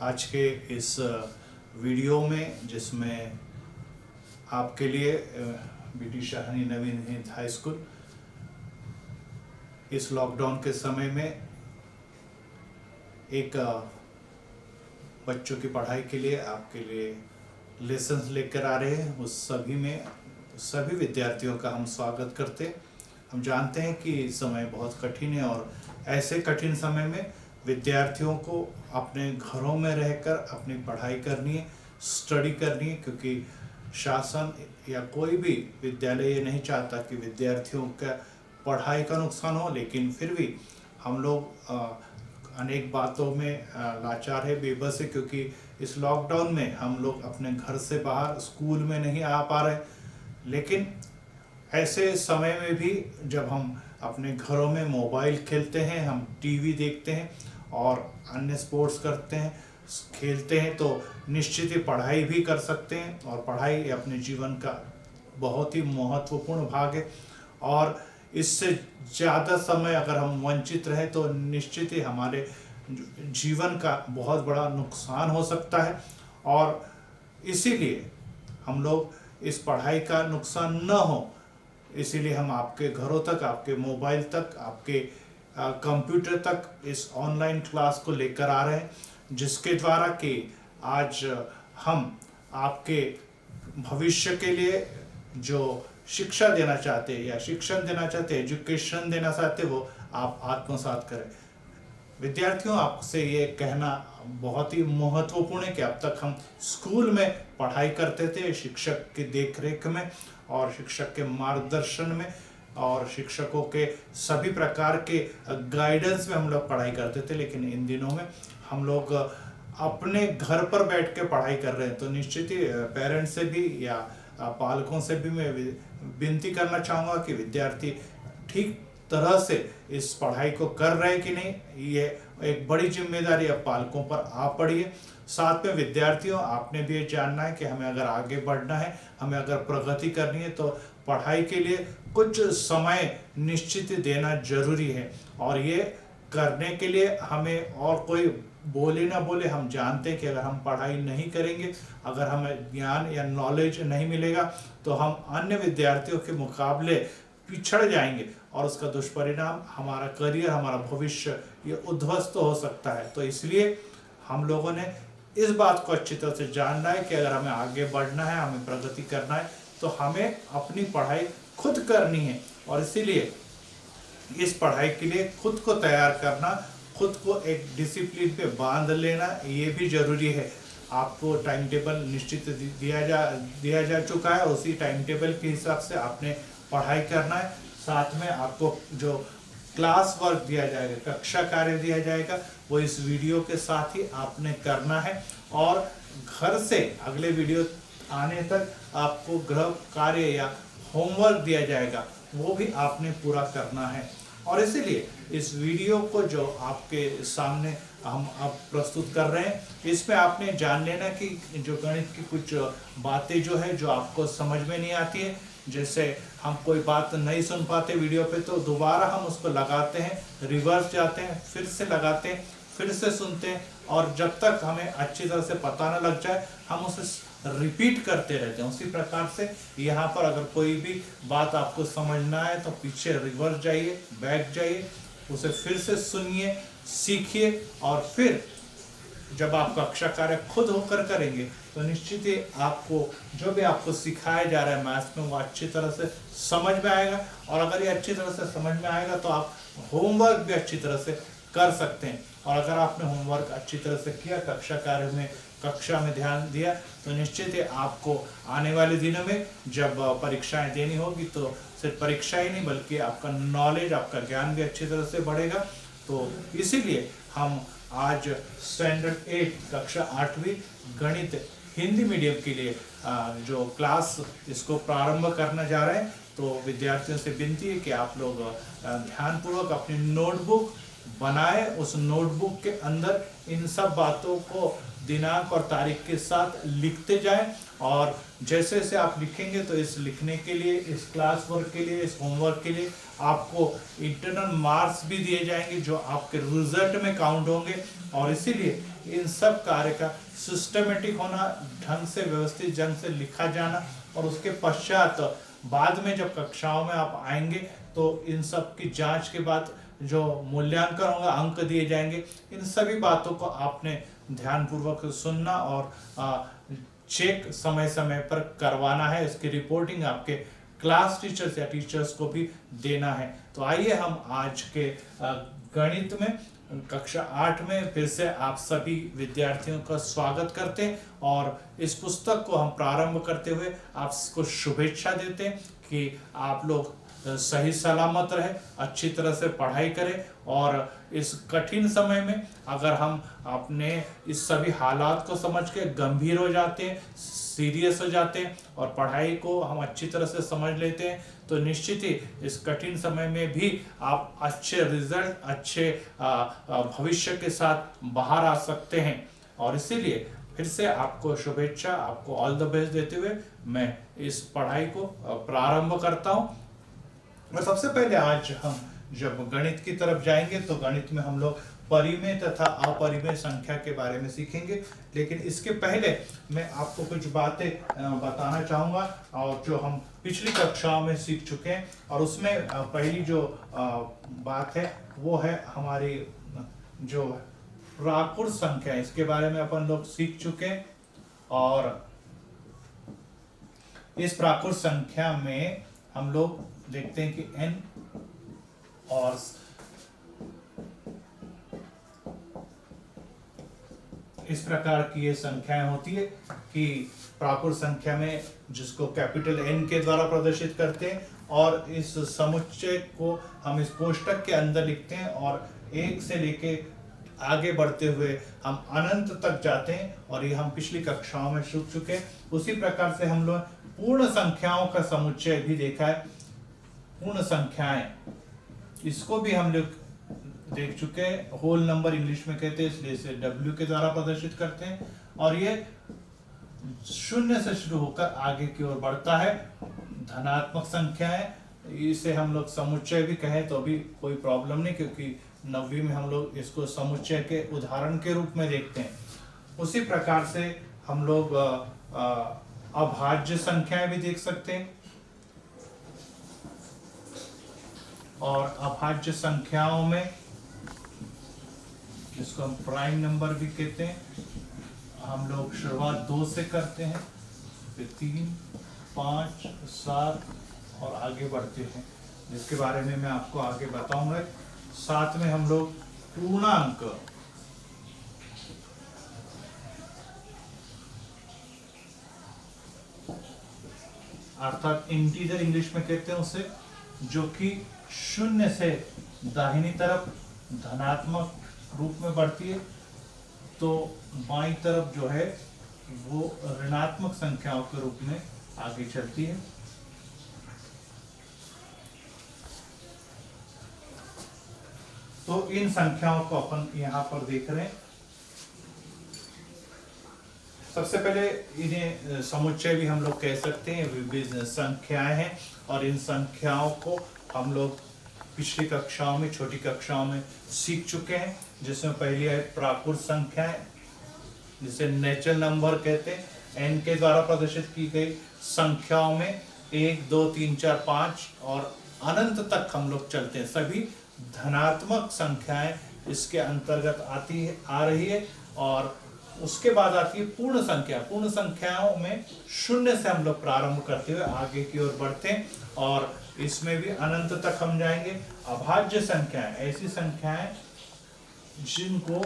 आज के इस वीडियो में, जिसमें आपके लिए बीटी शाहनी नवीन हिंद हाई स्कूल इस लॉकडाउन के समय में एक बच्चों की पढ़ाई के लिए आपके लिए लेसन्स लेकर आ रहे हैं। उस सभी विद्यार्थियों का हम स्वागत करते हैं। हम जानते हैं कि समय बहुत कठिन है और ऐसे कठिन समय में विद्यार्थियों को अपने घरों में रहकर अपनी पढ़ाई करनी है, स्टडी करनी है, क्योंकि शासन या कोई भी विद्यालय ये नहीं चाहता कि विद्यार्थियों का पढ़ाई का नुकसान हो। लेकिन फिर भी हम लोग अनेक बातों में लाचार है, बेबस है, क्योंकि इस लॉकडाउन में हम लोग अपने घर से बाहर स्कूल में नहीं आ पा रहे। लेकिन ऐसे समय में भी जब हम अपने घरों में मोबाइल खेलते हैं, हम टीवी देखते हैं और अन्य स्पोर्ट्स करते हैं, खेलते हैं, तो निश्चित ही पढ़ाई भी कर सकते हैं। और पढ़ाई अपने जीवन का बहुत ही महत्वपूर्ण भाग है और इससे ज़्यादा समय अगर हम वंचित रहें तो निश्चित ही हमारे जीवन का बहुत बड़ा नुकसान हो सकता है। और इसीलिए हम लोग इस पढ़ाई का नुकसान न हो, इसीलिए हम आपके घरों तक, आपके मोबाइल तक, आपके कंप्यूटर तक इस ऑनलाइन क्लास को लेकर आ रहे हैं, जिसके द्वारा कि आज हम आपके भविष्य के लिए जो शिक्षा देना चाहते हैं या शिक्षण देना चाहते हैं, एजुकेशन देना चाहते हैं, वो आप आत्मसात करें। विद्यार्थियों, आपसे ये कहना बहुत ही महत्वपूर्ण है कि अब तक हम स्कूल में पढ़ाई करते थे, शिक्षक की देखरेख में और शिक्षक के मार्गदर्शन में और शिक्षकों के सभी प्रकार के गाइडेंस में हम लोग पढ़ाई करते थे। लेकिन इन दिनों में हम लोग अपने घर पर बैठ के पढ़ाई कर रहे हैं, तो निश्चित ही पेरेंट्स से भी या पालकों से भी मैं विनती करना चाहूँगा कि विद्यार्थी ठीक तरह से इस पढ़ाई को कर रहे हैं कि नहीं, ये एक बड़ी जिम्मेदारी अब पालकों पर आ पड़ी है। साथ में विद्यार्थियों, आपने भी ये जानना है कि हमें अगर आगे बढ़ना है, हमें अगर प्रगति करनी है, तो पढ़ाई के लिए कुछ समय निश्चित देना जरूरी है। और ये करने के लिए हमें और कोई बोले ना बोले, हम जानते हैं कि अगर हम पढ़ाई नहीं करेंगे, अगर हमें ज्ञान या नॉलेज नहीं मिलेगा, तो हम अन्य विद्यार्थियों के मुकाबले पिछड़ जाएंगे और उसका दुष्परिणाम हमारा करियर, हमारा भविष्य ये उद्ध्वस्त हो सकता है। तो इसलिए हम लोगों ने इस बात को अच्छी तरह से जानना है कि अगर हमें आगे बढ़ना है, हमें प्रगति करना है, तो हमें अपनी पढ़ाई खुद करनी है। और इसीलिए इस पढ़ाई के लिए खुद को तैयार करना, खुद को एक डिसिप्लिन पे बांध लेना, ये भी जरूरी है। आपको टाइम टेबल निश्चित दिया जा चुका है, उसी टाइम टेबल के हिसाब से आपने पढ़ाई करना है। साथ में आपको जो क्लास वर्क दिया जाएगा, कक्षा कार्य दिया जाएगा, वो इस वीडियो के साथ ही आपने करना है। और घर से अगले वीडियो आने तक आपको गृह कार्य या होमवर्क दिया जाएगा, वो भी आपने पूरा करना है। और इसीलिए इस वीडियो को जो आपके सामने हम अब प्रस्तुत कर रहे हैं, इसमें आपने जान लेना कि जो गणित की कुछ बातें जो है, जो आपको समझ में नहीं आती है, जैसे हम कोई बात नहीं सुन पाते वीडियो पे, तो दोबारा हम उसको लगाते हैं, रिवर्स जाते हैं, फिर से लगाते हैं, फिर से सुनते हैं, और जब तक हमें अच्छी तरह से पता न लग जाए, हम उसे रिपीट करते रहते हैं। उसी प्रकार से यहाँ पर अगर कोई भी बात आपको समझना है, तो पीछे रिवर्स जाइए, बैक जाइए, उसे फिर से सुनिए, सीखिए, और फिर जब आप कक्षा कार्य खुद होकर करेंगे, तो निश्चित ही आपको जो भी आपको सिखाया जा रहा है मैथ्स में, वो अच्छी तरह से समझ में आएगा। और अगर ये अच्छी तरह से समझ में आएगा, तो आप होमवर्क भी अच्छी तरह से कर सकते हैं। और अगर आपने होमवर्क अच्छी तरह से किया, कक्षा कार्य में, कक्षा में ध्यान दिया, तो निश्चित ही आपको आने वाले दिनों में जब परीक्षाएं देनी होगी, तो सिर्फ परीक्षा ही नहीं, बल्कि आपका नॉलेज, आपका ज्ञान भी अच्छी तरह से बढ़ेगा। तो इसीलिए हम आज स्टैंडर्ड 8 कक्षा 8वीं गणित हिंदी मीडियम के लिए जो क्लास इसको प्रारंभ करना जा रहे हैं, तो विद्यार्थियों से विनती है कि आप लोग ध्यानपूर्वक अपनी नोटबुक बनाए, उस नोटबुक के अंदर इन सब बातों को दिनांक और तारीख के साथ लिखते जाएं। और जैसे जैसे आप लिखेंगे, तो इस लिखने के लिए, इस क्लास वर्क के लिए, इस होमवर्क के लिए आपको इंटरनल मार्क्स भी दिए जाएंगे, जो आपके रिजल्ट में काउंट होंगे। और इसीलिए इन सब कार्य का सिस्टमेटिक होना, ढंग से व्यवस्थित ढंग से लिखा जाना, और उसके पश्चात बाद में जब कक्षाओं में आप आएंगे तो इन सब की जांच के बाद जो मूल्यांकन होगा, अंक दिए जाएंगे। इन सभी बातों को आपने ध्यानपूर्वक सुनना और चेक समय समय पर करवाना है। इसकी रिपोर्टिंग आपके क्लास टीचर्स या टीचर्स को भी देना है। तो आइए हम आज के गणित में कक्षा 8 में फिर से आप सभी विद्यार्थियों का स्वागत करते हैं और इस पुस्तक को हम प्रारंभ करते हुए आपको शुभेच्छा देते हैं कि आप लोग सही सलामत रहे, अच्छी तरह से पढ़ाई करें और इस कठिन समय में अगर हम अपने इस सभी हालात को समझ के गंभीर हो जाते हैं, सीरियस हो जाते हैं और पढ़ाई को हम अच्छी तरह से समझ लेते हैं तो निश्चित ही इस कठिन समय में भी आप अच्छे रिजल्ट, अच्छे भविष्य के साथ बाहर आ सकते हैं। और इसीलिए फिर से आपको शुभेच्छा, आपको ऑल द बेस्ट देते हुए मैं इस पढ़ाई को प्रारंभ करता हूँ। और सबसे पहले आज हम जब गणित की तरफ जाएंगे तो गणित में हम लोग परिमेय तथा अपरिमेय संख्या के बारे में सीखेंगे, लेकिन इसके पहले मैं आपको कुछ बातें बताना चाहूँगा और जो हम पिछली कक्षाओं में सीख चुके हैं। और उसमें पहली जो बात है वो है हमारी जो प्राकृत संख्या, इसके बारे में अपन लोग सीख चुके हैं। और इस प्राकृत संख्या में हम लोग देखते हैं कि n और इस प्रकार की ये संख्याएं होती है कि प्राकृत संख्या में जिसको कैपिटल N के द्वारा प्रदर्शित करते हैं और इस समुच्चय को हम इस कोष्टक के अंदर लिखते हैं और एक से लेके आगे बढ़ते हुए हम अनंत तक जाते हैं और ये हम पिछली कक्षाओं में सीख चुके हैं। उसी प्रकार से हम लोग पूर्ण संख्याओं का समुच्चय भी देखा है। पूर्ण संख्याएं, इसको भी हम लोग देख चुके हैं। होल नंबर इंग्लिश में कहते हैं, इसलिए इसे W के द्वारा प्रदर्शित करते हैं और ये शून्य से शुरू होकर आगे की ओर बढ़ता है। धनात्मक संख्याएं, इसे हम लोग समुच्चय भी कहें तो भी कोई प्रॉब्लम नहीं, क्योंकि 9वीं में हम लोग इसको समुच्चय के उदाहरण के रूप में देखते हैं। उसी प्रकार से हम लोग अभाज्य संख्याएं भी देख सकते हैं और अभाज्य संख्याओं में जिसको हम प्राइम नंबर भी कहते हैं, हम लोग शुरुआत 2 से करते हैं, फिर 3, 5, 7 और आगे बढ़ते हैं, जिसके बारे में मैं आपको आगे बताऊंगा। 7 में हम लोग पूर्णांक, अर्थात इंटीजर इंग्लिश में कहते हैं उसे, जो कि शून्य से दाहिनी तरफ धनात्मक रूप में बढ़ती है तो बाईं तरफ जो है वो ऋणात्मक संख्याओं के रूप में आगे चलती है। तो इन संख्याओं को अपन यहाँ पर देख रहे हैं। सबसे पहले इन्हें समुच्चय भी हम लोग कह सकते हैं, विभिन्न संख्याएं हैं और इन संख्याओं को हम लोग पिछली कक्षाओं में, छोटी कक्षाओं में सीख चुके हैं, जिसमें पहली है प्राकृत संख्याएं, जिसे नेचुरल नंबर कहते हैं। n के द्वारा प्रदर्शित की गई संख्याओं में 1, 2, 3, 4, 5 और अनंत तक हम लोग चलते हैं। सभी धनात्मक संख्याएं इसके अंतर्गत आ रही है। और उसके बाद आती है पूर्ण संख्या। पूर्ण संख्याओं में शून्य से हम लोग प्रारंभ करते हुए आगे की ओर बढ़ते हैं और इसमें भी अनंत तक हम जाएंगे। अभाज्य संख्याएं, ऐसी संख्याएं जिनको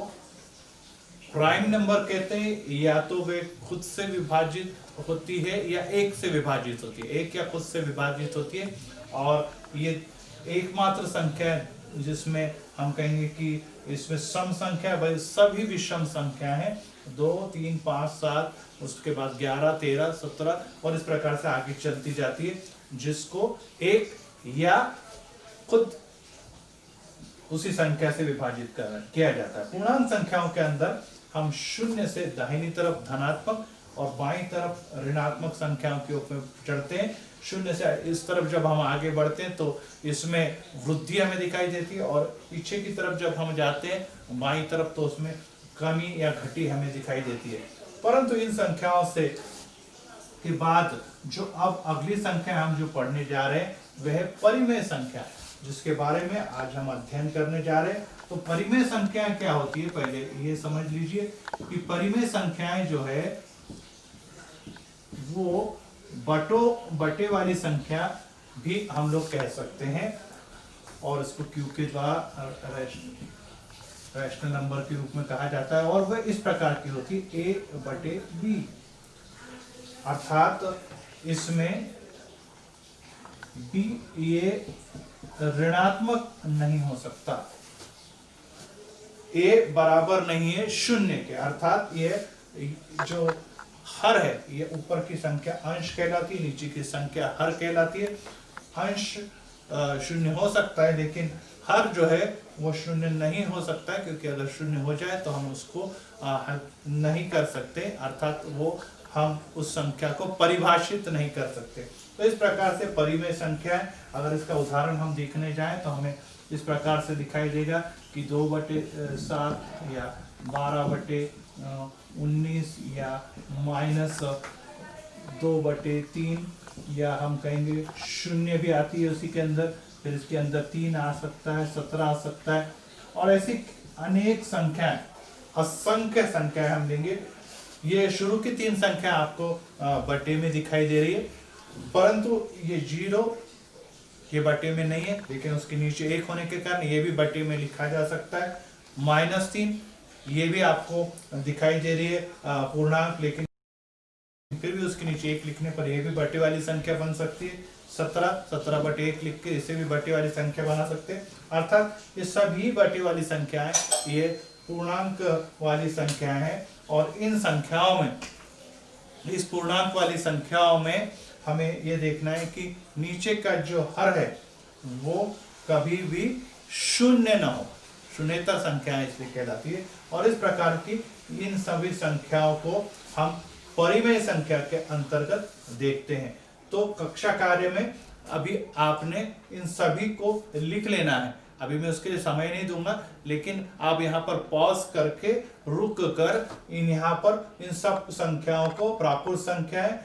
प्राइम नंबर कहते हैं, या तो वे खुद से विभाजित होती है या एक से विभाजित होती है, एक या खुद से विभाजित होती है। और ये एकमात्र संख्या जिसमें हम कहेंगे कि इसमें सम संख्या, भाई सभी विषम संख्या है, 2, 3, 5, 7, उसके बाद 11, 13, 17 और इस प्रकार से आगे चलती जाती है, जिसको एक या खुद उसी संख्या से विभाजित किया जाता है। पूर्णांक संख्याओं के अंदर हम शून्य से दाहिनी तरफ धनात्मक और बाईं तरफ ऋणात्मक संख्याओं के ऊपर चढ़ते हैं। शून्य से इस तरफ जब हम आगे बढ़ते हैं तो इसमें वृद्धि हमें दिखाई देती है और पीछे की तरफ जब हम जाते हैं बाईं तरफ तो उसमें कमी या घटी हमें दिखाई देती है। परंतु इन संख्याओं से के बाद जो अब अगली संख्या हम जो पढ़ने जा रहे हैं वह है परिमेय संख्या, जिसके बारे में आज हम अध्ययन करने जा रहे हैं। तो परिमेय संख्याएं क्या होती है, पहले ये समझ लीजिए कि परिमेय संख्याएं जो है वो बटे वाली संख्या भी हम लोग कह सकते हैं, और इसको क्यू के द्वारा रैशनल नंबर के रूप में कहा जाता है। और वह इस प्रकार की होती है a/b, अर्थात इसमें b ये ऋणात्मक नहीं हो सकता, a बराबर नहीं है शून्य के, अर्थात ये जो हर है ये ऊपर की संख्या अंश कहलाती है, नीचे की संख्या हर कहलाती है। अंश शून्य हो सकता है लेकिन हर जो है वो शून्य नहीं हो सकता है, क्योंकि अगर शून्य हो जाए तो हम उसको नहीं कर सकते, अर्थात वो हम उस संख्या को परिभाषित नहीं कर सकते। तो इस प्रकार से परिमेय संख्या है। अगर इसका उदाहरण हम देखने जाएं तो हमें इस प्रकार से दिखाई देगा कि 2/7 या 12/19 या -2/3, या हम कहेंगे शून्य भी आती है उसी के अंदर, फिर इसके अंदर 3 आ सकता है, 17 आ सकता है, और ऐसी अनेक संख्याएं, असंख्य संख्याएं हम लेंगे। ये शुरू की 3 संख्या आपको बटे में दिखाई दे रही है, परंतु ये 0 ये बटे में नहीं है, लेकिन उसके नीचे 1 होने के कारण ये भी बटे में लिखा जा सकता है। -3 ये भी आपको दिखाई दे रही है पूर्णांक, लेकिन फिर भी उसके नीचे 1 लिखने पर ये भी बटे वाली संख्या बन सकती है। 17/1 लिख के इसे भी बटे वाली संख्या बना सकते हैं। अर्थात ये सभी बटे वाली संख्याएं ये पूर्णांक वाली संख्याएं हैं, और इन संख्याओं में, इस पूर्णांक वाली संख्याओं में हमें ये देखना है कि नीचे का जो हर है वो कभी भी शून्य न हो, शून्यता संख्याएं इसलिए कहलाती है। और इस प्रकार की इन सभी संख्याओं को हम परिमेय संख्या के अंतर्गत देखते हैं। तो कक्षा कार्य में अभी आपने इन सभी को लिख लेना है, अभी मैं उसके लिए समय नहीं दूंगा, लेकिन आप यहाँ पर पॉज करके रुक कर यहाँ पर इन सब संख्याओं को, प्राकृत संख्याएं,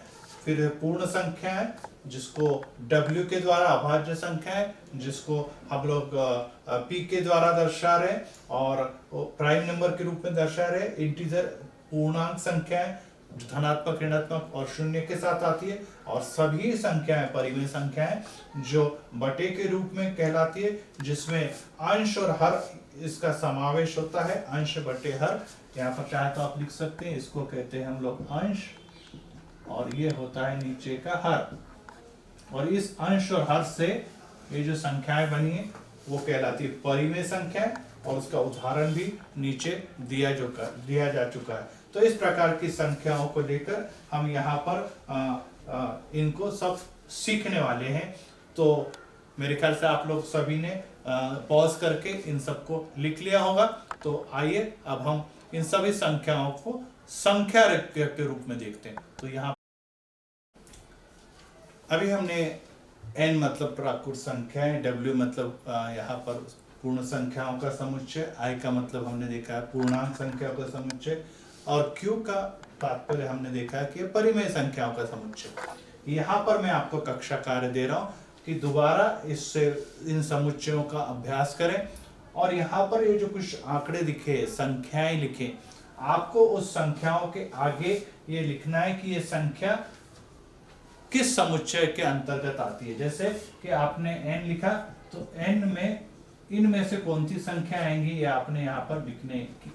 फिर पूर्ण संख्याएं जिसको W के द्वारा, अभाज्य संख्याएं जिसको हम लोग P के द्वारा दर्शा रहे हैं, और प्राइम नंबर के रूप में दर्शा रहे हैं, इंटीजर पूर्णांक संख्याएं जो धनात्मक, ऋणात्मक और शून्य के साथ आती है, और सभी संख्याएं परिमेय संख्याएं जो बटे के रूप में कहलाती है, जिसमें अंश और हर इसका समावेश होता है। अंश बटे हर, यहाँ पर चाहे तो आप लिख सकते हैं, इसको कहते हैं हम लोग अंश, और ये होता है नीचे का हर। और इस अंश और हर से ये जो संख्याएं बनी है वो कहलाती है परिमेय संख्याएं, और उसका उदाहरण भी नीचे दिया जा चुका है। तो इस प्रकार की संख्याओं को लेकर हम यहाँ पर इनको सब सीखने वाले हैं। तो मेरे ख्याल से आप लोग सभी ने पॉज करके इन सबको लिख लिया होगा। तो आइए अब हम इन सभी संख्याओं को संख्या के रूप में देखते हैं। तो यहाँ अभी हमने n मतलब प्राकृत संख्याएं, w मतलब यहाँ पर पूर्ण संख्याओं का समुच्चय, i का मतलब हमने देखा है पूर्णांक संख्याओं का समुच्चय, और q का तात्पर्य हमने देखा है कि परिमेय संख्याओं का समुच्चय। यहाँ पर मैं आपको कक्षा कार्य दे रहा हूँ कि दोबारा इससे इन समुच्चयों का अभ्यास करें, और यहाँ पर ये जो कुछ आंकड़े लिखे, संख्याएं लिखे, आपको उस संख्याओं के आगे ये लिखना है कि ये संख्या किस समुच्चय के अंतर्गत आती है। जैसे कि आपने n लिखा, तो n में इनमें से कौन सी संख्या आएंगी ये आपने यहाँ पर लिखने की,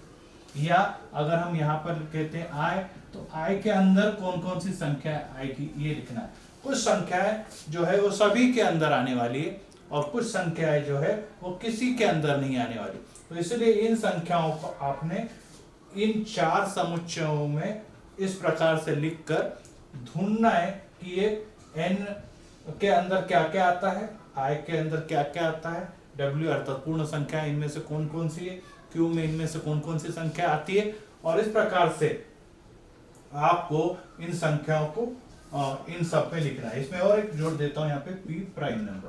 या अगर हम यहाँ पर कहते हैं i, तो i के अंदर कौन कौन सी संख्या आएगी ये लिखना है। कुछ संख्याएं जो है वो सभी के अंदर आने वाली है, और कुछ संख्याएं जो है वो किसी के अंदर नहीं आने वाली। तो इसलिए इन संख्याओं को आपने इन 4 समुच्चयों में इस प्रकार से लिखकर ढूंढना है कि ये n के अंदर क्या क्या आता है, i के अंदर क्या क्या आता है, w अर्थात पूर्ण संख्या इनमें से कौन कौन सी है, q में इनमें से कौन कौन सी संख्या आती है। और इस प्रकार से आपको इन संख्याओं को इन सब में लिखना है। इसमें और एक जोड़ देता हूं यहाँ पे p प्राइम नंबर,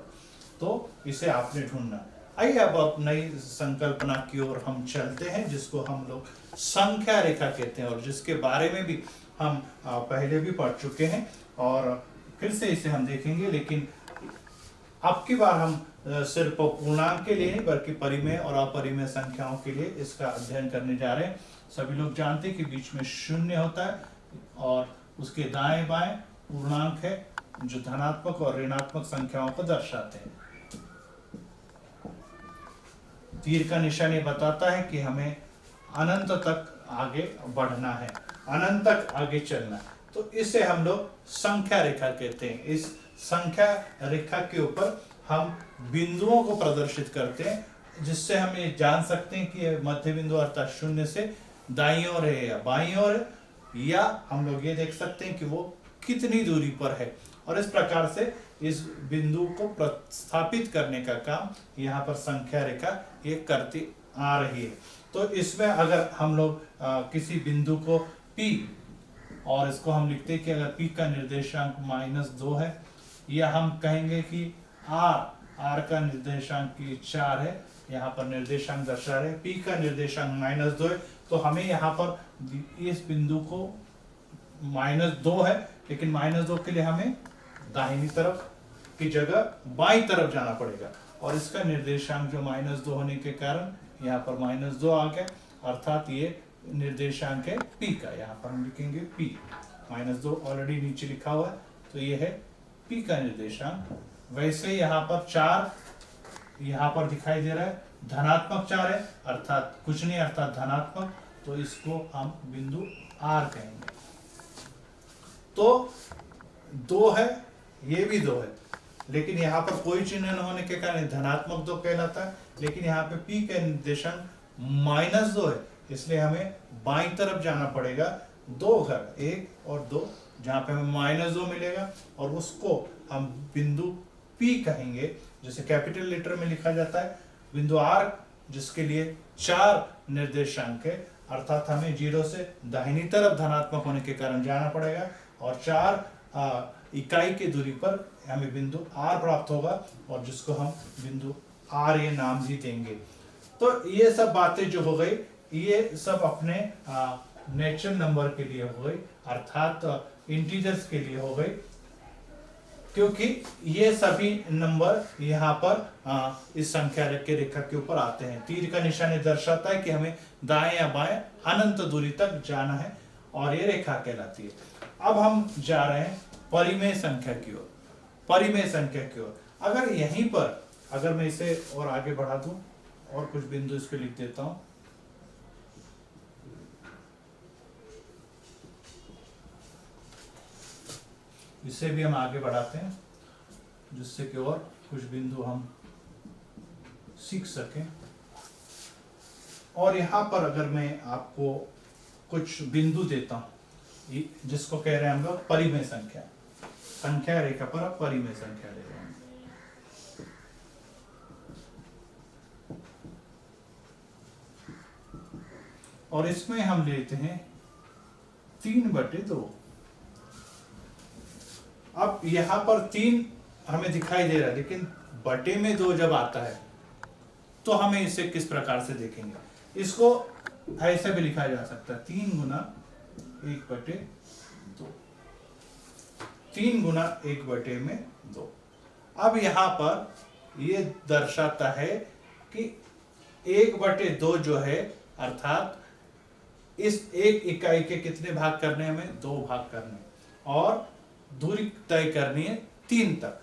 तो इसे आपने ढूंढना। आइए अब नई संकल्पना की ओर हम चलते हैं, जिसको हम लोग संख्या रेखा कहते हैं, और जिसके बारे में भी हम पहले भी पढ़ चुके हैं और फिर से इसे हम देखेंगे। लेकिन अब की बार हम सिर्फ पूर्णांक के लिए नहीं बल्कि परिमेय और अपरिमेय संख्याओं के लिए इसका अध्ययन करने जा रहे हैं। सभी लोग जानते हैं कि बीच में शून्य होता है और उसके दाएं बाएं पूर्णांक है जो धनात्मक और ऋणात्मक संख्याओं को दर्शाते हैं। तीर का निशान ये बताता है कि हमें अनंत तक आगे बढ़ना है, अनंत तक आगे चलना है। तो इसे हम लोग संख्या रेखा कहते हैं। इस संख्या रेखा के ऊपर हम बिंदुओं को प्रदर्शित करते हैं, जिससे हम ये जान सकते हैं कि मध्य बिंदु अर्थात शून्य से दाईं ओर है या बाईं ओर है, या हम लोग ये देख सकते हैं कि वो कितनी दूरी पर है। और इस प्रकार से इस बिंदु को प्रतिस्थापित करने का काम यहाँ पर संख्या रेखा ये करती आ रही है। तो इसमें अगर हम लोग किसी बिंदु को P, और इसको हम लिखते हैं कि अगर P का निर्देशांक -2 है, या हम कहेंगे कि R का निर्देशांक 4 है, यहाँ पर निर्देशांक दर्शा रहे, P का निर्देशांक -2 है, तो हमें यहाँ पर इस बिंदु को -2 है, लेकिन -2 के लिए हमें दाहिनी तरफ की जगह बाईं तरफ जाना पड़ेगा, और इसका निर्देशांक जो -2 होने के कारण यहाँ पर -2 आ गया, अर्थात ये निर्देशांक है P का। यहाँ पर हम लिखेंगे P, -2 ऑलरेडी नीचे लिखा हुआ है, तो ये है P का निर्देशांक। वैसे यहाँ पर 4 यहाँ पर दिखाई दे रहा है, धनात्मक 4 है, अर्थात कुछ नहीं, अर्थात धनात्मक, तो इसको हम बिंदु R कहेंगे। तो 2 है, ये भी 2 है, लेकिन यहाँ पर कोई चिन्ह न होने के कारण धनात्मक 2 कहलाता है। लेकिन यहाँ पे P का निर्देशांक -2 है, इसलिए हमें बाईं तरफ जाना पड़ेगा 2 घर, 1 और 2, जहाँ पे हमें -2 मिलेगा, और उसको हम बिंदु P कहेंगे, जिसे कैपिटल लेटर में लिखा जाता है। बिंदु R जिसके लिए 4 निर्देशांक है, अर्थात हमें 0 से दाहिनी तरफ धनात्मक होने के कारण जाना पड़ेगा, और 4 इकाई की दूरी पर हमें बिंदु R प्राप्त होगा, और जिसको हम बिंदु R ये नाम भी देंगे। तो ये सब बातें जो हो गई, ये सब अपने नेचुरल नंबर के लिए हो गई, अर्थात इंटीजर्स के लिए हो गई, क्योंकि ये सभी नंबर यहाँ पर इस संख्या रेखा के ऊपर आते हैं। तीर का निशान दर्शाता है कि हमें दाएं या बाएं अनंत दूरी तक जाना है, और ये रेखा कहलाती है। अब हम जा रहे हैं परिमेय संख्या की ओर। परिमेय संख्या की ओर अगर यहीं पर, अगर मैं इसे और आगे बढ़ा दूं और कुछ बिंदु इस पे लिख देता हूं, इसे भी हम आगे बढ़ाते हैं, जिससे कि और कुछ बिंदु हम सीख सकें। और यहाँ पर अगर मैं आपको कुछ बिंदु देता हूं, जिसको कह रहे हैं हम लोग परिमेय संख्या, संख्या रेखा पर अब परिमेय संख्या ले रहे हैं। और इसमें हम लेते हैं 3/2। अब यहां पर 3 हमें दिखाई दे रहा है, लेकिन बटे में 2 जब आता है तो हमें इसे किस प्रकार से देखेंगे। इसको ऐसे भी लिखा जा सकता है 3 गुना 1/2, 3 गुना 1/2। अब यहां पर ये दर्शाता है कि 1/2 जो है, अर्थात इस एक इकाई के कितने भाग करने हैं, हमें 2 भाग करने, और दूरी तय करनी है 3 तक।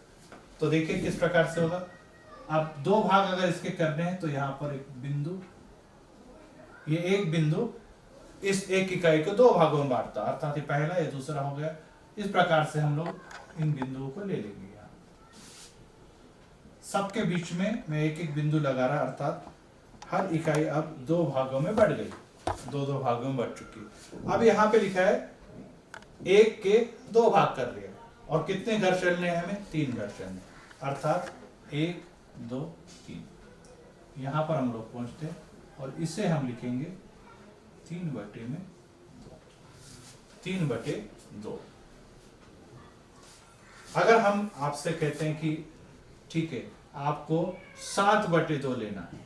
तो देखिए किस प्रकार से होगा। अब 2 भाग अगर इसके करने हैं, तो यहाँ पर एक बिंदु, ये एक बिंदु इस एक इकाई को 2 भागों में बांटता, अर्थात ये पहला, ये दूसरा हो गया। इस प्रकार से हम लोग इन बिंदुओं को ले लेंगे। यहाँ सबके बीच में मैं एक एक बिंदु लगा रहा, अर्थात हर इकाई अब 2 भागों में बढ़ गई, 2 भागों में बढ़ चुकी। अब यहाँ पे लिखा है 1 के 2 भाग कर लिया, और कितने घर चलने हैं, हमें 3 घर चलने, अर्थात 1 2 3। यहाँ पर हम लोग पहुंचते हैं, और इसे हम लिखेंगे 3/2। अगर हम आपसे कहते हैं कि ठीक है आपको 7/2 लेना है।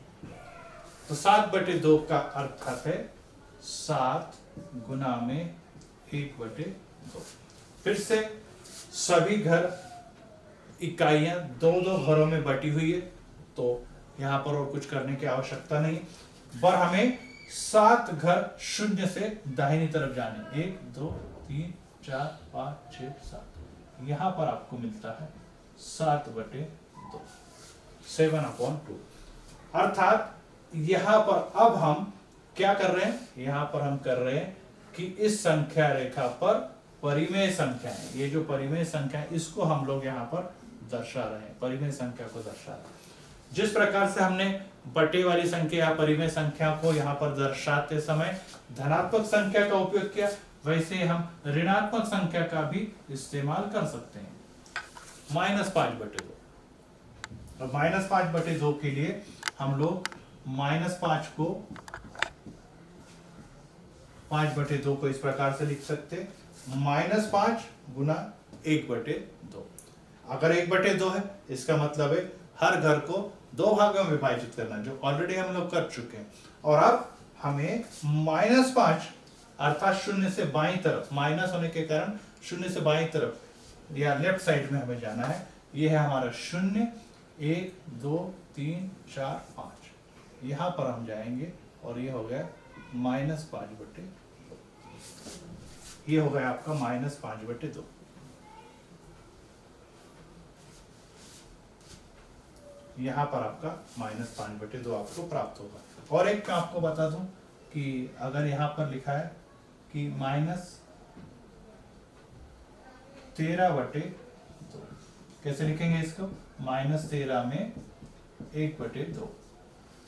तो 7/2 का अर्थ है 7 गुना में 1/2। फिर से सभी घर इकाइयां दो दो घरों में बटी हुई है, तो यहां पर और कुछ करने की आवश्यकता नहीं, पर हमें 7 घर शून्य से दाहिनी तरफ जाने, 1 2 3 4 5 6 7, यहां पर आपको मिलता है 7/2, 7/2। अर्थात यहां पर अब हम क्या कर रहे हैं, यहां पर हम कर रहे हैं कि इस संख्या रेखा पर परिमेय संख्या है, ये जो परिमेय संख्या है इसको हम लोग यहां पर दर्शा रहे हैं, परिमेय संख्या को दर्शा रहे हैं। जिस प्रकार से हमने बटे वाली संख्या या परिमेय संख्या को यहाँ पर दर्शाते समय धनात्मक संख्या का उपयोग किया, वैसे हम ऋणात्मक संख्या का भी इस्तेमाल कर सकते हैं। -5/2, और -5/2 के लिए हम लोग -5 को 5/2 को इस प्रकार से लिख सकते, -5 गुना 1/2। अगर 1/2 है इसका मतलब है हर घर को 2 भागों में विभाजित करना, जो ऑलरेडी हम लोग कर चुके हैं। और अब हमें -5 अर्थात शून्य से बाईं तरफ, माइनस होने के कारण शून्य से बाईं तरफ या लेफ्ट साइड में हमें जाना है। ये है हमारा 0 1 2 3 4 5, यहां पर हम जाएंगे और ये हो गया -5/2, ये हो गया आपका -5/2। यहां पर आपका -5/2 आपको प्राप्त होगा। और एक मैं आपको बता दूं कि अगर यहां पर लिखा है कि -13/2, कैसे लिखेंगे इसको, -13 में 1/2,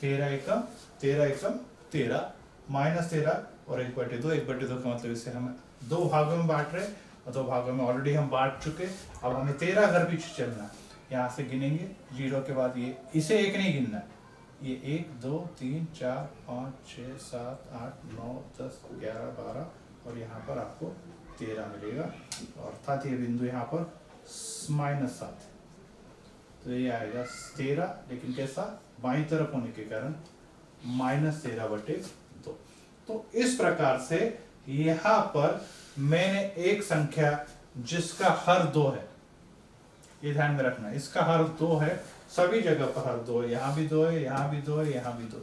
13 एकम 13, -13 और 1/2, 1/2 का मतलब इसे हम 2 भागों में बांट रहे हैं, और 2 भागों में ऑलरेडी हम बांट चुके। अब हमें 13 घर पीछे चलना है, यहाँ से गिनेंगे 0 के बाद ये, इसे एक नहीं गिनना है, ये 1 2 3 4 5 6 7 8 9 10 11 12 और यहाँ पर आपको 13 मिलेगा, अर्थात ये बिंदु यहाँ पर -7, तो ये आएगा 13, लेकिन कैसा, बाईं तरफ होने के कारण -13/2। तो इस प्रकार से यहाँ पर मैंने एक संख्या जिसका हर 2 है, ये ध्यान में रखना, इसका हर 2 है, सभी जगह पर हर 2 है, यहाँ भी 2 है, यहाँ भी 2 है, यहाँ भी 2,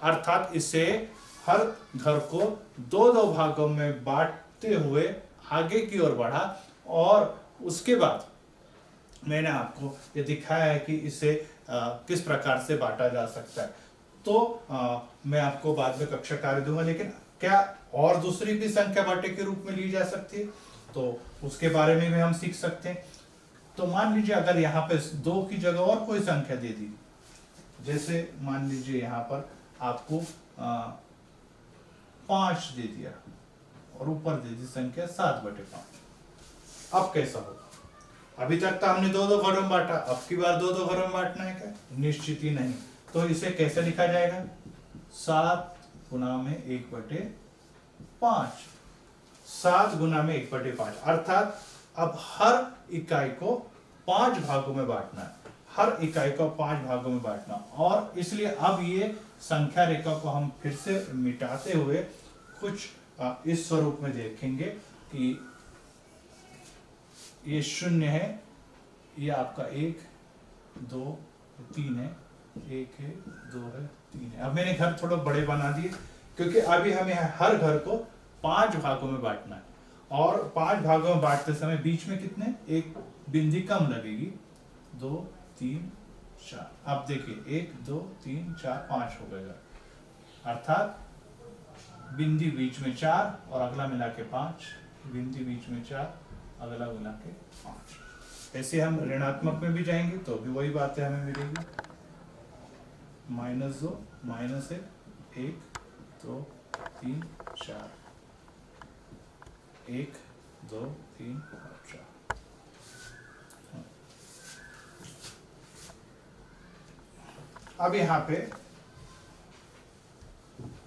अर्थात इसे हर घर को 2-2 भागों में बांटते हुए आगे की ओर बढ़ा, और उसके बाद मैंने आपको ये दिखाया है कि इसे किस प्रकार से बांटा जा सकता है। तो मैं आपको बाद में कक्षा कार्य दूंगा, लेकिन क्या और दूसरी भी संख्या बांटे के रूप में ली जा सकती है, तो उसके बारे में भी हम सीख सकते हैं। तो मान लीजिए अगर यहाँ पे 2 की जगह और कोई संख्या दे दी, जैसे मान लीजिए यहाँ पर आपको 5 दे दिया और ऊपर दे दी संख्या 7/5, अब कैसा होगा? अभी तक तो हमने 2-2 घरों में बांटा, अब की बार 2-2 घरों में बांटना है क्या? निश्चित ही नहीं। तो इसे कैसे लिखा जाएगा? 7 गुना में 1/5, 7 गुना में 1/5, अर्थात अब हर इकाई को 5 भागों में बांटना है, हर इकाई को 5 भागों में बांटना। और इसलिए अब ये संख्या रेखा को हम फिर से मिटाते हुए कुछ इस स्वरूप में देखेंगे कि ये 0 है, ये आपका 1 2 3 है, 1 है 2 है 3 है। अब मैंने घर थोड़ा बड़े बना दिए, क्योंकि अभी हमें हर घर को 5 भागों में बांटना है, और 5 भागों में बांटते समय बीच में कितने, एक बिंदी कम लगेगी, 2 3 4। अब देखिए 1 2 3 4 5 हो गएगा, अर्थात बिंदी बीच में 4 और अगला मिला के 5, बिंदी बीच में 4 अगला मिला के 5। ऐसे हम ऋणात्मक में भी जाएंगे तो भी वही बातें हमें मिलेगी, -2 -1 1 2 3 4, 1 2 3 4। अब यहाँ पे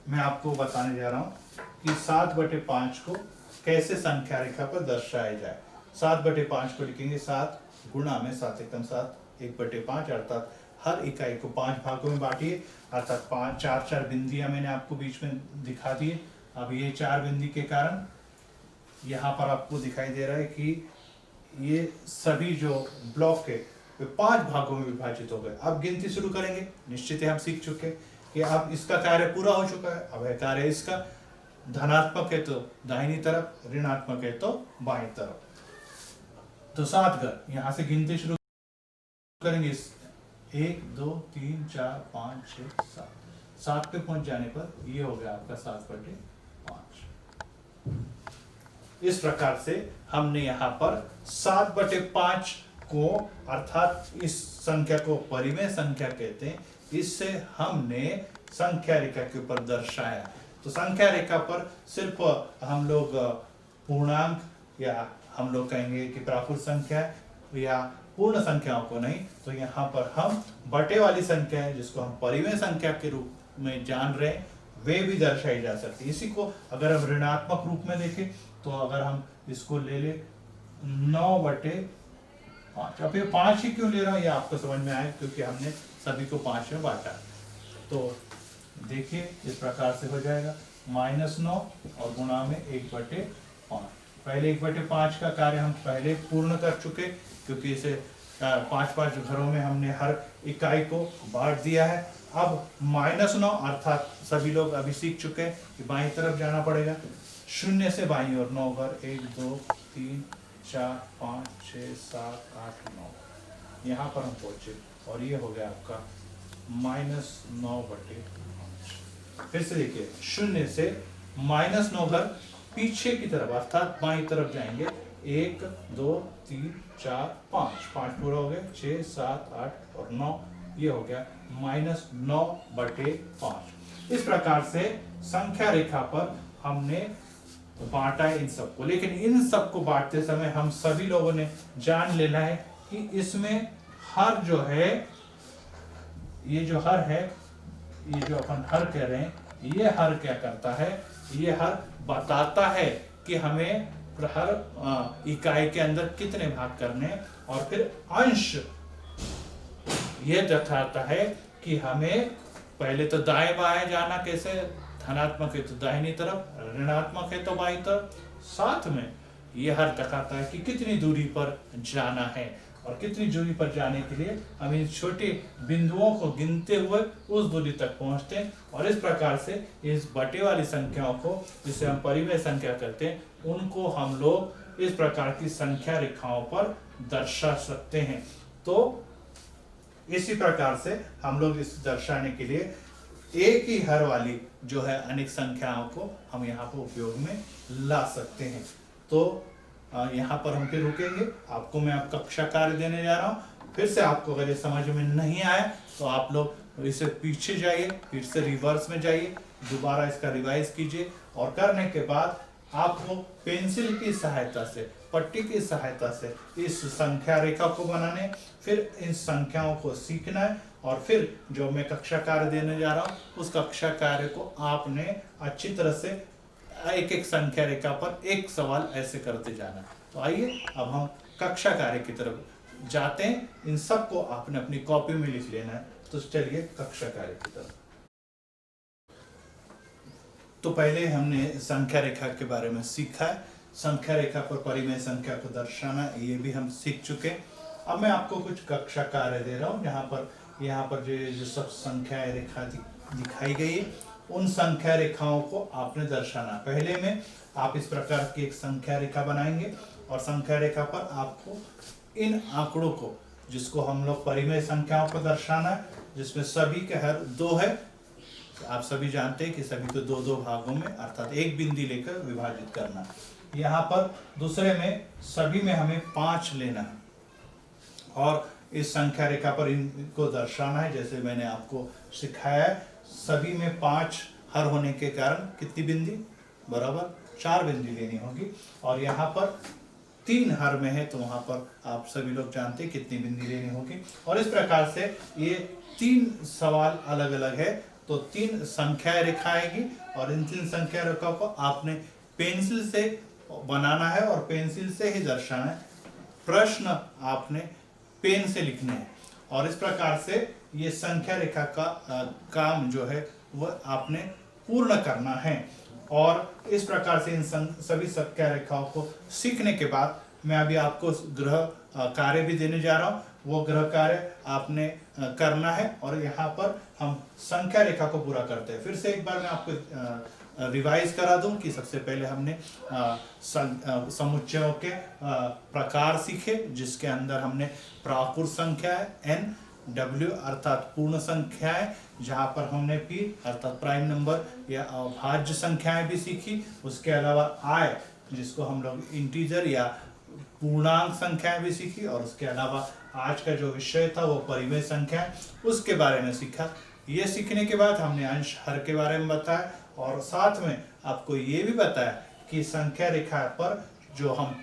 मैं आपको बताने जा रहा हूं कि 7/5 को कैसे संख्या रेखा पर दर्शाया जाए। 7/5 को लिखेंगे 7 गुणा में 7 एकम 7, 1/5 अर्थात हर इकाई को 5 भागों में बांटिए, अर्थात 4 बिंदियां मैंने आपको बीच में दिखा दी। अब ये 4 बिंदी के कारण यहाँ पर आपको दिखाई दे रहा है कि ये सभी जो ब्लॉक है वे 5 भागों में विभाजित हो गए। अब गिनती शुरू करेंगे। निश्चित है हम सीख चुके कि अब इसका कार्य पूरा हो चुका है। अब है कार्य इसका, धनात्मक है तो दाहिनी तरफ, ऋणात्मक है तो बाईं तरफ। तो 7 घर यहाँ से गिनती शुरू करेंगे। 1 2 3 4 5 6 7 7 पे पहुंच जाने पर ये हो गया आपका 7/5। इस प्रकार से हमने यहाँ पर 7/5 को, अर्थात इस संख्या को परिमेय संख्या कहते हैं, इससे हमने संख्या रेखा के ऊपर दर्शाया। तो संख्या रेखा पर सिर्फ हम लोग पूर्णांक या हम लोग कहेंगे कि प्राकृत संख्या या पूर्ण संख्याओं को नहीं, तो यहाँ पर हम बटे वाली संख्या है जिसको हम परिमेय संख्या के रूप में जान रहे हैं, वे भी दर्शाई जा सकती है। इसी को अगर हम ऋणात्मक रूप में देखें तो अगर हम इसको ले ले 9/5। अब ये 5 ही क्यों ले रहा हूं, ये आपको समझ में आए क्योंकि हमने सभी को 5 में बांटा। तो देखिए इस प्रकार से हो जाएगा -9 और गुणा में 1/5। पहले 1/5 का कार्य हम पहले पूर्ण कर चुके, क्योंकि इसे 5-5 घरों में हमने हर इकाई को बांट दिया है। अब -9 अर्थात सभी लोग अभी सीख चुके हैं कि बाईं तरफ जाना पड़ेगा। 0 से बाईं और 9 घर, 1 2 3 4 5 6 7 8 9, यहाँ पर हम पहुंचे और ये हो गया आपका -9/5। फिर से देखिए 0 से -9 घर पीछे की तरफ अर्थात बाईं तरफ जाएंगे। 1 2 3 4 5 पूरा हो गया, 6 7 8 और 9, ये हो गया -9/5। इस प्रकार से संख्या रेखा पर हमने बांटा है इन सबको। लेकिन इन सबको बांटते समय हम सभी लोगों ने जान लेना है कि इसमें हर जो है, ये जो हर है, ये जो अपन हर कह रहे हैं, ये हर क्या करता है, ये हर बताता है कि हमें हर इकाई के अंदर कितने भाग करने, और फिर अंश ये दिखाता है कि हमें पहले तो दाएं बाएं जाना कैसे, धनात्मक है तो दाहिनी तरफ, ऋणात्मक है तो बाईं तरफ। साथ में ये हर दिखाता है कि कितनी दूरी पर जाना है, और कितनी दूरी पर जाने के लिए हम इन छोटे बिंदुओं को गिनते हुए उस दूरी तक पहुंचते हैं। और इस प्रकार से इस बटे वाली संख्याओं को, जिसे हम परिमेय संख्या कहते हैं, उनको हम लोग इस प्रकार की संख्या रेखाओं पर दर्शा सकते हैं। तो इसी प्रकार से हम लोग इस दर्शाने के लिए एक ही हर वाली जो है अनेक संख्याओं को हम यहाँ पर उपयोग में ला सकते हैं। तो यहाँ पर हम फिर रुकेंगे। आपको मैं अब कक्षा कार्य देने जा रहा हूँ। फिर से आपको अगर ये समझ में नहीं आया तो आप लोग इसे पीछे जाइए, फिर से रिवर्स में जाइए, दोबारा इसका रिवाइज कीजिए, और करने के बाद आपको पेंसिल की सहायता से, पट्टी की सहायता से इस संख्या रेखा को बनाने, फिर इन संख्याओं को सीखना है, और फिर जो मैं कक्षा कार्य देने जा रहा हूँ उस कक्षा कार्य को आपने अच्छी तरह से एक एक संख्या रेखा पर एक सवाल ऐसे करते जाना। तो आइए अब हम कक्षा कार्य की तरफ जाते हैं। इन सब को आपने अपनी कॉपी में लिख लेना है। तो चलिए कक्षा कार्य की तरफ। तो पहले हमने संख्या रेखा के बारे में सीखा है। संख्या रेखा पर परिमेय संख्या को दर्शाना, ये भी हम सीख चुके। अब मैं आपको कुछ कक्षा कार्य दे रहा हूँ। यहाँ पर जो सब संख्या रेखा दिखाई गई है, उन संख्या रेखाओं को आपने दर्शाना। पहले में आप इस प्रकार की एक संख्या रेखा बनाएंगे, और संख्या रेखा पर आपको इन आंकड़ों को, जिसको हम लोग परिमेय संख्याओं को दर्शाना है, जिसमें सभी के हर 2 है। आप सभी जानते हैं कि सभी को 2-2 भागों में अर्थात एक बिंदी लेकर विभाजित करना। यहाँ पर दूसरे में सभी में हमें 5 लेना है, और इस संख्या रेखा पर इनको दर्शाना है। जैसे मैंने आपको सिखाया है, सभी में 5 हर होने के कारण कितनी बिंदी, बराबर 4 बिंदी लेनी होगी। और यहाँ पर 3 हर में है तो वहां पर आप सभी लोग जानते हैं कितनी बिंदी लेनी होगी। और इस प्रकार से ये 3 सवाल अलग अलग है, तो 3 संख्या रेखा आएगी, और इन 3 संख्या रेखा को आपने पेंसिल से बनाना है और पेंसिल से ही दर्शाना है। प्रश्न आपने पेन से लिखने हैं। और इस प्रकार से ये संख्या रेखा का काम जो है वह आपने पूर्ण करना है। और इस प्रकार से इन सभी संख्या रेखाओं को सीखने के बाद मैं अभी आपको गृह कार्य भी देने जा रहा हूँ। वो गृह कार्य आपने करना है और यहाँ पर हम संख्या रेखा को पूरा करते हैं। फिर से एक बार मैं आपको रिवाइज करा दूं कि सबसे पहले हमने समुच्चयों के प्रकार सीखे, जिसके अंदर हमने प्राकृत संख्या n, w अर्थात पूर्ण संख्याएं, जहां पर हमने p अर्थात प्राइम नंबर या अभाज्य संख्याएं भी सीखी। उसके अलावा i, जिसको हम लोग इंटीजर या पूर्णांक संख्याएं भी सीखी। और उसके अलावा आज का जो विषय था वो परिमेय संख्या, उसके बारे में सीखा। ये सीखने के बाद हमने अंश हर के बारे में बताया और साथ में आपको ये भी बताया कि संख्या रेखा पर जो हम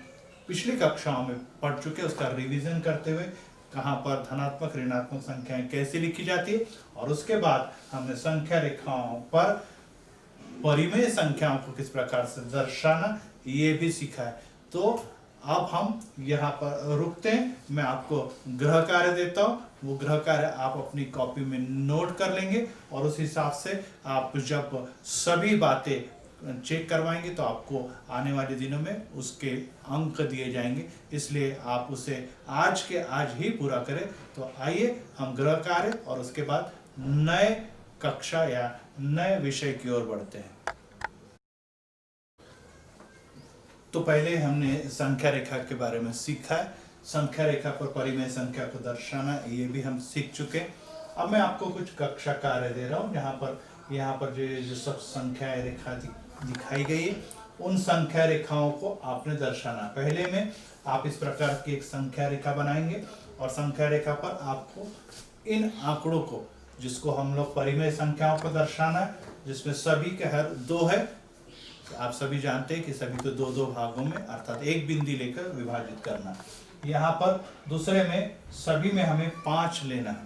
पिछली कक्षाओं में पढ़ चुके उसका रिवीजन करते हुए कहाँ पर धनात्मक ऋणात्मक संख्याएं कैसे लिखी जाती है। और उसके बाद हमने संख्या रेखाओं पर परिमेय संख्याओं को किस प्रकार से दर्शाना ये भी सीखा है। तो अब हम यहाँ पर रुकते हैं। मैं आपको गृह कार्य देता हूँ, वो गृह कार्य आप अपनी कॉपी में नोट कर लेंगे और उस हिसाब से आप जब सभी बातें चेक करवाएंगे तो आपको आने वाले दिनों में उसके अंक दिए जाएंगे। इसलिए आप उसे आज के आज ही पूरा करें। तो आइए हम गृह कार्य और उसके बाद नए कक्षा या नए विषय की ओर बढ़ते हैं। तो पहले हमने संख्या रेखा के बारे में सीखा है। संख्या रेखा पर परिमेय संख्या को दर्शाना ये भी हम सीख चुके। अब मैं आपको कुछ कक्षा कार्य दे रहा हूँ यहाँ पर जो सब संख्या रेखा दिखाई गई है, उन संख्या रेखाओं को आपने दर्शाना। पहले में आप इस प्रकार की एक संख्या रेखा बनाएंगे और संख्या रेखा पर आपको इन आंकड़ों को, जिसको हम लोग परिमेय संख्याओं को दर्शाना है, जिसमें सभी के हर 2 है। आप सभी जानते हैं कि सभी को 2-2 भागों में अर्थात एक बिंदी लेकर विभाजित करना। यहाँ पर दूसरे में सभी में हमें 5 लेना है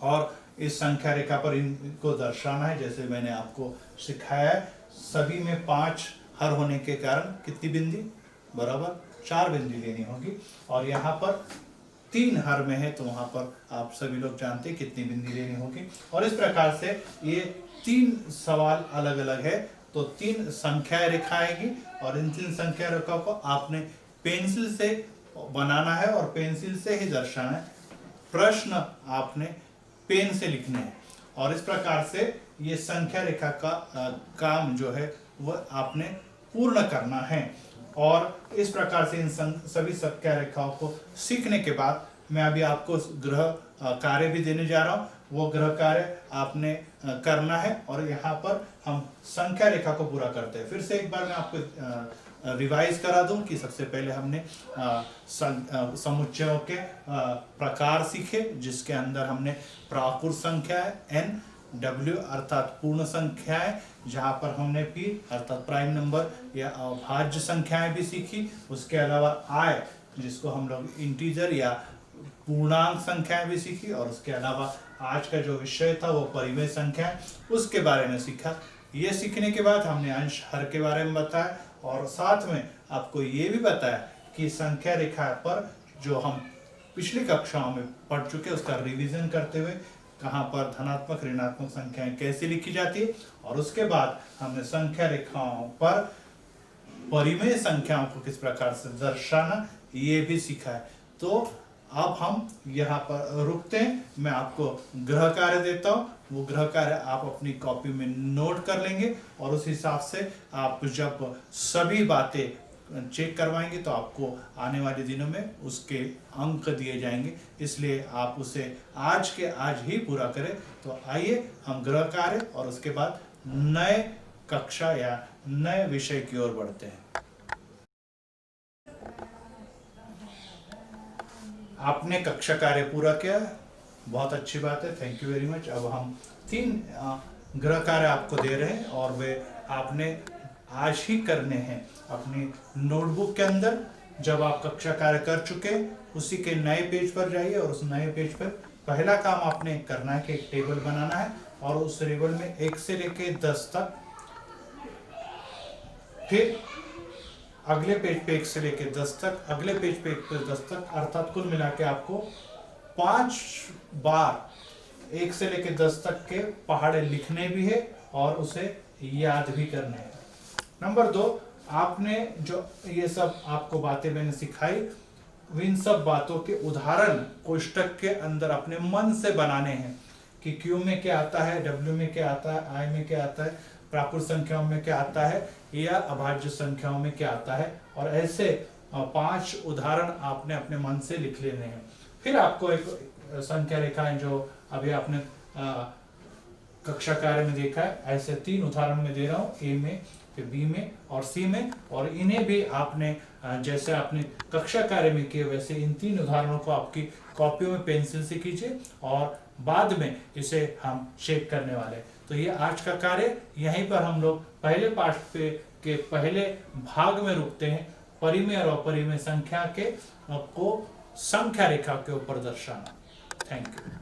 और इस संख्या रेखा पर इनको दर्शाना है। जैसे मैंने आपको सिखाया है, सभी में 5 हर होने के कारण कितनी बिंदी, बराबर 4 बिंदी लेनी होगी। और यहाँ पर 3 हर में है तो वहां पर आप सभी लोग जानते हैं कितनी बिंदी लेनी होगी। और इस प्रकार से ये 3 सवाल अलग अलग है तो 3 संख्या रेखा आएगी और इन 3 संख्या रेखा को आपने पेंसिल से बनाना है और पेंसिल से ही दर्शाना है। प्रश्न आपने पेन से लिखने हैं और इस प्रकार से ये संख्या रेखा का काम जो है वह आपने पूर्ण करना है। और इस प्रकार से इन सभी संख्या रेखाओं को सीखने के बाद मैं अभी आपको गृह कार्य भी देने जा रहा हूँ। वो गृह कार्य आपने करना है और यहाँ पर हम संख्या रेखा को पूरा करते हैं। फिर से एक बार मैं आपको रिवाइज करा दूं कि सबसे पहले हमने समुच्चयों के प्रकार सीखे, जिसके अंदर हमने प्राकृत संख्या n, w अर्थात पूर्ण संख्याएं, जहां पर हमने p अर्थात प्राइम नंबर या अभाज्य संख्याएं भी सीखी। उसके अलावा i, जिसको हम लोग इंटीजर या पूर्णांक संख्याएं भी सीखी। और उसके अलावा आज का जो विषय था वो परिमेय संख्या, उसके बारे में सीखा। ये सीखने के बाद हमने अंश हर के बारे में बताया और साथ में आपको ये भी बताया कि संख्या रेखा पर जो हम पिछली कक्षाओं में पढ़ चुके उसका रिवीजन करते हुए कहाँ पर धनात्मक ऋणात्मक संख्याएं कैसे लिखी जाती है। और उसके बाद हमने संख्या रेखाओं पर परिमेय संख्याओं को किस प्रकार से दर्शाना ये भी सीखा है। तो अब हम यहाँ पर रुकते हैं। मैं आपको गृह कार्य देता हूँ, वो गृह कार्य आप अपनी कॉपी में नोट कर लेंगे और उस हिसाब से आप जब सभी बातें चेक करवाएंगे तो आपको आने वाले दिनों में उसके अंक दिए जाएंगे। इसलिए आप उसे आज के आज ही पूरा करें। तो आइए हम गृह कार्य और उसके बाद नए कक्षा या नए विषय की ओर बढ़ते हैं। आपने कक्षा कार्य पूरा किया, बहुत अच्छी बात है, थैंक यू वेरी मच। अब हम 3 गृह कार्य आपको दे रहे हैं और वे आपने आज ही करने हैं अपनी नोटबुक के अंदर। जब आप कक्षा कार्य कर चुके उसी के नए पेज पर जाइए और उस नए पेज पर पहला काम आपने करना है कि एक टेबल बनाना है और उस टेबल में 1 से लेके 10 तक, फिर अगले पेज पे 1 से लेके 10 तक, अगले पेज पे 1 से 10 तक, अर्थात कुल मिला के आपको 5 बार 1 से लेके 10 तक के पहाड़े लिखने भी है और उसे याद भी करने हैं। नंबर 2, आपने जो ये सब आपको बातें मैंने सिखाई, इन सब बातों के उदाहरण कोष्टक के अंदर अपने मन से बनाने हैं कि क्यू में क्या आता है, डब्ल्यू में क्या आता है, आई में क्या आता है, प्राकृत संख्याओं में क्या आता है या अभाज्य संख्याओं में क्या आता है, और ऐसे 5 उदाहरण आपने अपने मन से लिख लेने हैं। फिर आपको एक संख्या रेखाएं जो अभी आपने कक्षा कार्य में देखा है, ऐसे 3 उदाहरण में दे रहा हूँ, ए में, फिर बी में और सी में, और इन्हें भी आपने जैसे आपने कक्षा कार्य में किए वैसे इन 3 उदाहरणों को आपकी कॉपियों में पेंसिल से कीजिए और बाद में इसे हम शेप करने वाले हैं। तो ये आज का कार्य, यहीं पर हम लोग पहले पाठ पे के पहले भाग में रुकते हैं, परिमेय और अपरिमेय संख्या के को संख्या रेखा के ऊपर दर्शाना। Thank you.